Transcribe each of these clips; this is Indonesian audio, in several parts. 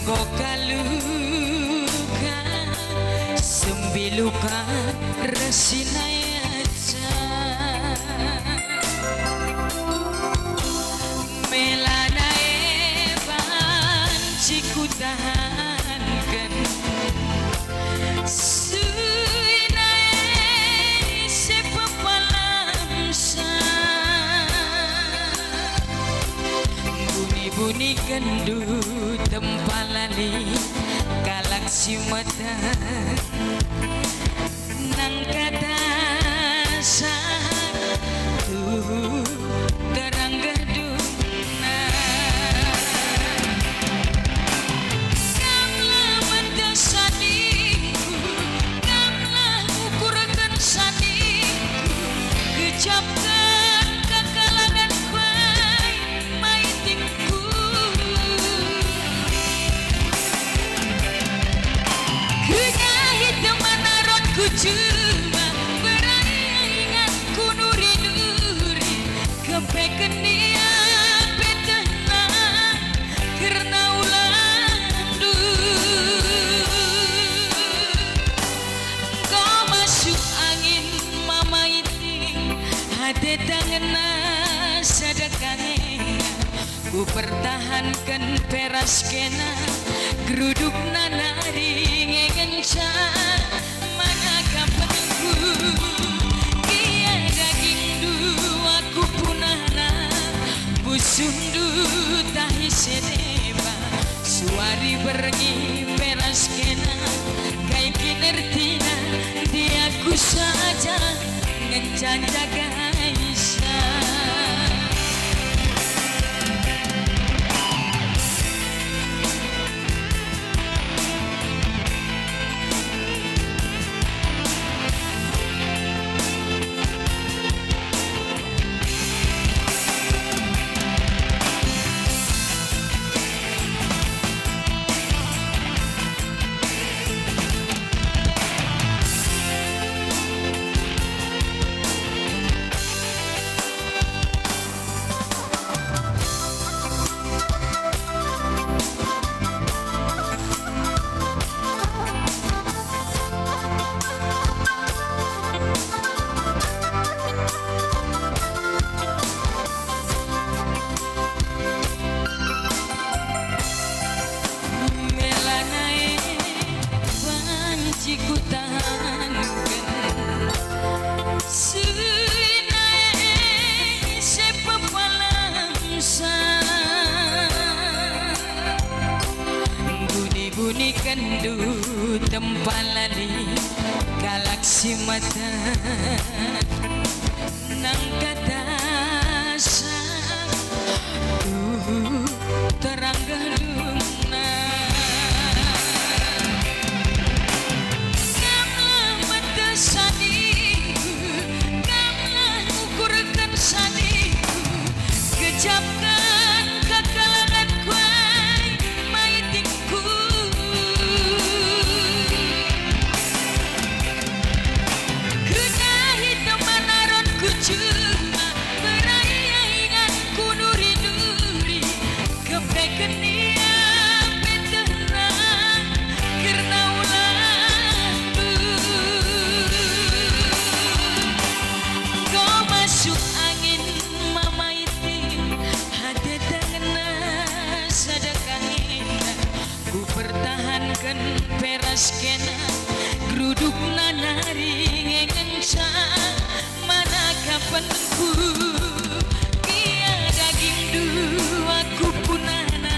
kaluka sembiluka resinayaca melana evan cikutahankan suinae sepapalamsa bunyi kendu tempalali galaksi mata nang kadasa terang geduna kamlah mendasaniku kamlah ukurkan saniku kejapkan kekalangan baik maitingku cuma beraingatku nuri-nuri kepekenia petena karena ulandu kau masuk angin mama iting hati tangan sedekahnya ku pertahankan peras kena geruduk nanari ngenca kia daging du aku punana busundu tahi sedeba suari berengi peras kena kai kinertina diaku saja ngencan jaga Aisyah bunyi kendu tempalali galaksi mata nang kadasa terang gedungna kamlah mata saniku kamlah ukurkan saniku kejapkan kekalangan kuai maitingku cuma beraingatku nuri-nuri kepekenia petena karena ulandu kau masuk angin mama iting hati tangan sedekahina ku pertahankan peras kena geruduk nanari ngenca mana kapanku kia daging du aku punana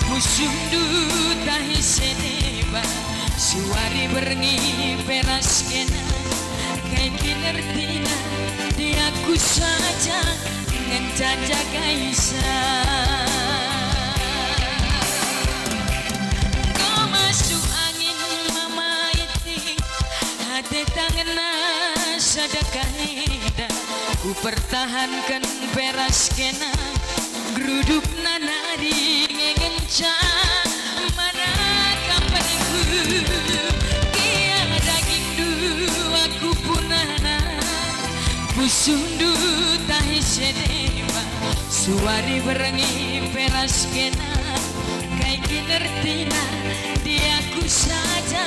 musuh du tahi seneba suari berengi peras kena kai kinertina diaku saja ngencan jaga Aisyah kau masuk angin mama iting hati tangan sedekahnya ku pertahankan peras kena geruduk nanari ngenca mana kapanku kia daging du aku punana busundu tahi sedeba suari berengi peras kena kai kinertina dia ku saja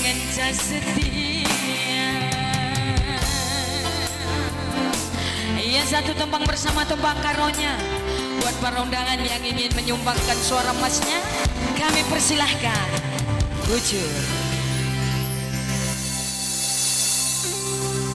ngenca setia. Iya, satu tumpang bersama tumpang karonya. Buat para undangan yang ingin menyumbangkan suara emasnya, kami persilahkan. Bujur.